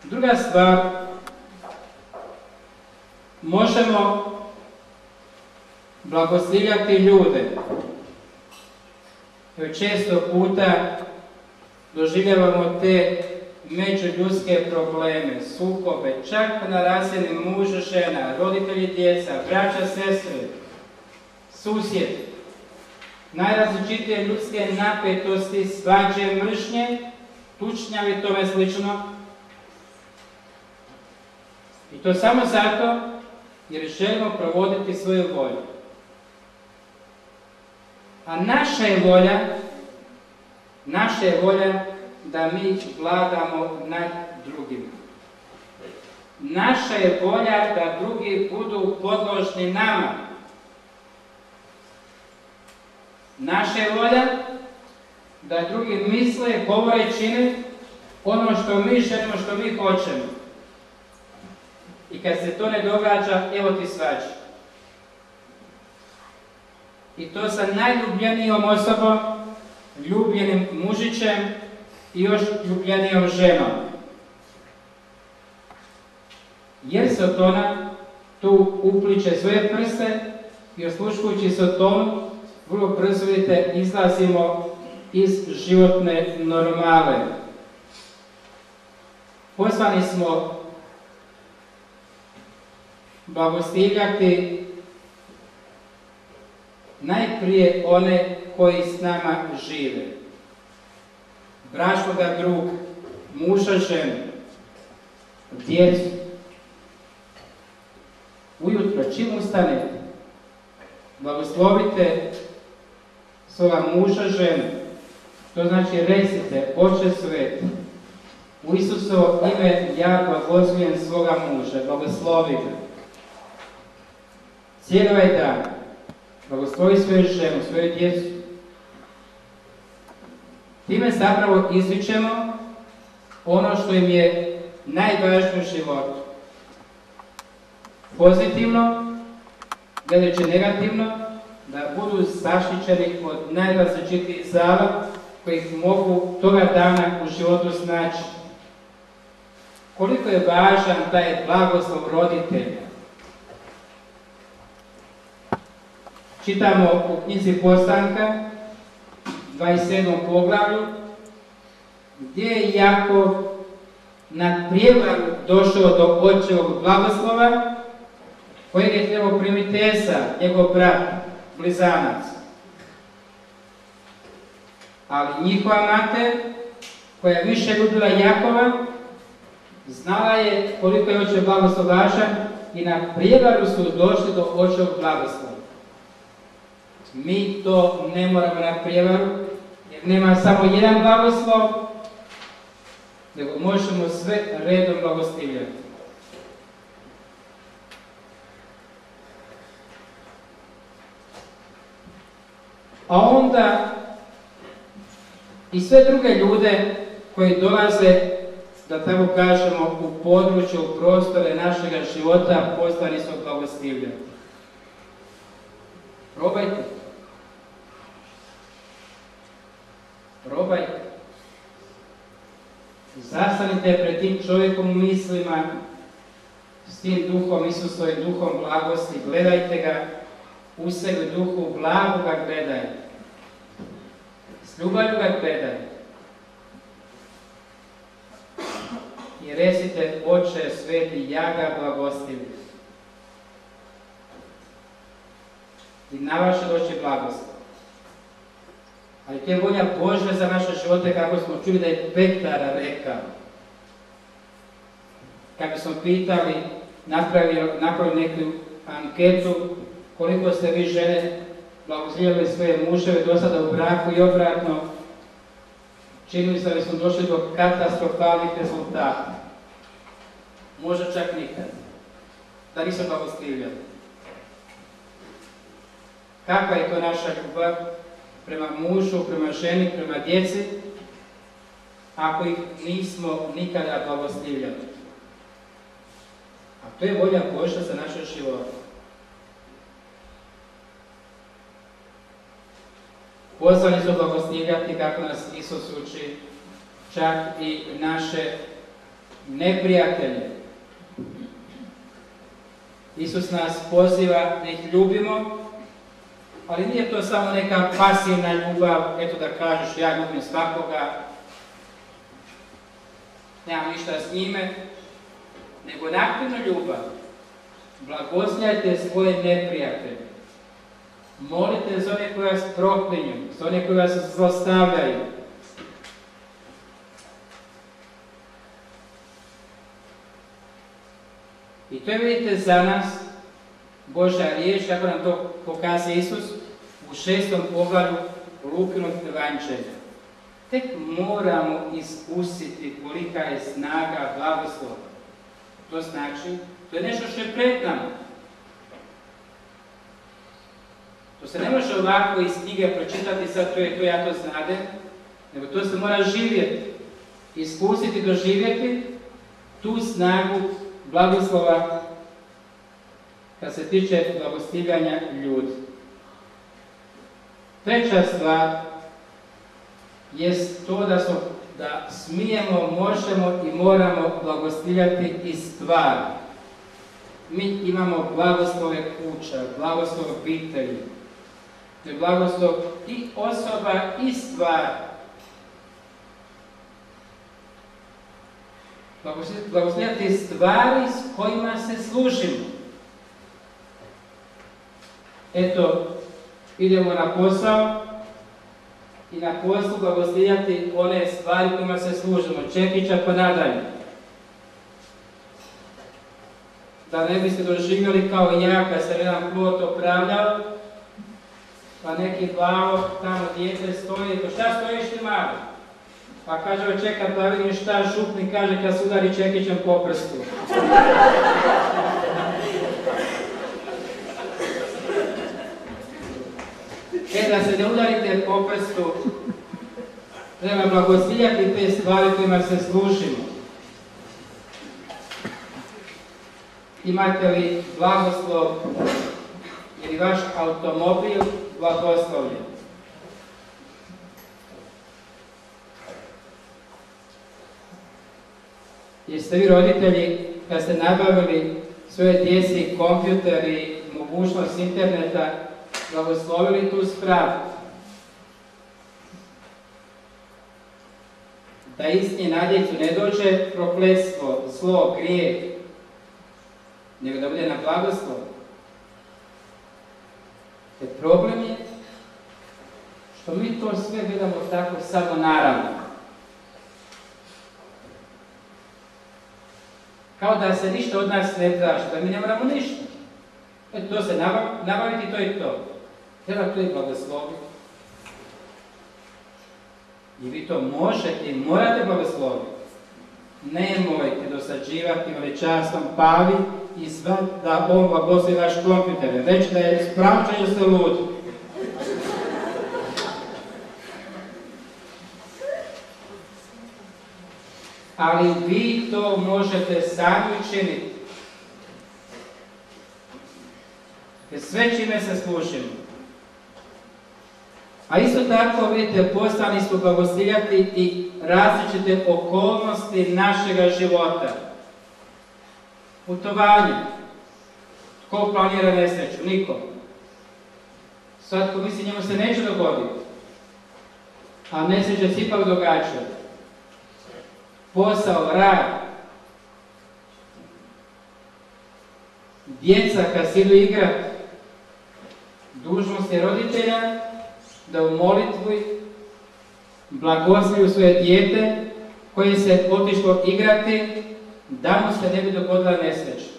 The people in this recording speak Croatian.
Druga stvar, možemo blagoslivljati ljude. Često puta doživljavamo te međuljudske probleme, sukobe, čak na razini muža, žena, roditelji, djeca, braća, sestre, susjed, najrazličitije ljudske napetosti, svađe, mržnje, tučnjavi i tome slično. I to samo zato jer želimo provoditi svoju volju. A naša je volja da mi vladamo nad drugima. Naša je volja da drugi budu podložni nama. Naša je volja da drugi misle, govore, čine ono što mi želimo, što mi hoćemo. I kad se to ne događa, evo ti svađa. I to sa najljubljenijom osobom, ljubljenim mužićem i još ljubljenijom ženom. Jer Sotona tu upliče svoje prste i osluškujući Sotonu, vrlo brzo vidite, izlazimo iz životne normale. Pozvani smo blagoslivljati najprije one koji s nama žive. Bračnoga druga, muža, ženu, djecu. Ujutro, čim ustanete, blagoslovite svoga muža, ženu. To znači recite, Oče sveti, u Isusovo ime ja blagoslovim svoga muža, blagoslovi ga. Cijeli ovaj dan, blagoslovi svoju ženu, svoju djecu. Time zapravo izričemo ono što im je najvažnije u životu. Pozitivno, gledajući negativno, da budu zaštićeni od najrazličitijih zala koji ih mogu toga dana u životu snaći. Koliko je važan taj blagoslov roditelja. Čitamo u knjizi Postanka, 27. poglavlju, gdje je Jakov na prijevaru došao do očevog blagoslova, kojeg je trebao primiti Esav, njegov brat, blizanac. Ali njihova mater, koja je više ljubila Jakova, znala je koliko je očev blagoslov važan i na prijevaru su došli do očevog blagoslova. Mi to ne moramo na prijevaru, jer nema samo jedan blagoslov, nego možemo sve redom blagoslivljati. A onda i sve druge ljude koji dolaze, da tako kažemo, u području, u prostore našega života, poslani su blagoslivljati. Probajte. Probajte. Zastanite pred tim čovjekom u mislima, s tim duhom, Isusovim duhom blagosti, gledajte ga, u sebi duhu blago ga gledajte. S ljubavlju ga gledajte. I recite, Oče sveti, ja ga blagostivim. I na vaše doći blagoslov. Ali to je volja Božja za naše živote, kako smo čuli da je Petar rekao. Kako smo pitali, napravili neku anketu, koliko ste vi žene blagoslovljali svoje muževe do sada u braku i obratno, činili se da smo došli do katastrofalnih rezultata. Možda čak nikad. Da nismo blagoslovljali. Kakva je to naša ljubav prema mužu, prema ženi, prema djeci, ako ih nismo nikada blagoslovljali? A to je volja Božja za naše živote. Pozvani su blagoslovljati kako nas Isus uči, čak i naše neprijatelje. Isus nas poziva da ih ljubimo, ali nije to samo neka pasivna ljubav, eto da kažeš ja ljubim svakoga, nemam ništa s njime, nego na aktivnu ljubav. Blagosljajte svoje neprijatelje. Molite za one koji vas proklinju, za one koji vas zlostavljaju. I to je, vidite, za nas Božja riječ, kako nam to pokazuje Isus u 6. poglavlju Lukinog evanđelja. Tek moramo iskusiti kolika je snaga blagoslova. To znači, to je nešto što je pred nama. To se ne može ovako iz knjige pročitati, sad to je to, ja to znadem, nego to se mora živjeti. Iskusiti, doživjeti tu snagu blagoslova kad se tiče blagostivljanja ljudi. Treća stvar jest to da smijemo, možemo i moramo blagostivljati i stvar. Mi imamo blagoslove kuća, blagoslov obitelji. To je blagoslov i osoba i stvar. Blagoslovljati stvari s kojima se služimo. Eto, idemo na posao i na poslu blagoslovljati one stvari kojima se služimo, čekića pa nadalje. Da ne biste doživjeli kao ja kad sam jedan plot opravljao, pa neki glavo tamo dijete stoji, pa šta stojiš ti malo? Pa kaže, čekaj pa vidim šta župnik kaže kad se udari čekićem po prstu. Da se ne udarite po prstu, treba blagoslovljati te stvari kojima se služimo. Imate li blagoslov, je li vaš automobil blagoslovljen? Jeste vi roditelji, kad ste nabavili svoje djeci kompjuter i mogućnost interneta, blagoslovili tu spravu? Da iz nje na djecu ne dođe prokletstvo, zlo, grijeh, nego da bude na blagoslov. Te problem je što mi to sve gledamo tako samo naravno. Kao da se ništa od nas ne traži, da mi ne moramo ništa. To se nabaviti, to je to. Treba to i blagosloviti. I vi to možete i morate blagosloviti. Nemojte dosađivati veličanstvom Pavi i zvati da on blagoslovi vaš kompjuter. Reći da je spravčan ili ste ludi. Ali vi to možete sami učiniti. Jer sve čime se služimo. A isto tako, vidite, poslani smo blagoslovljati i različite okolnosti našega života. Putovanje. Tko planira nesreću? Niko. Svatko misli, njemu se neće dogoditi. A nesreće se ipak događaju. Posao, rad. Djeca kad se idu igrati. Dužnost je roditelja da u molitvi blagoslovi svoje dijete koje se otišlo igrati, da mu se ne bi dogodila nesreća.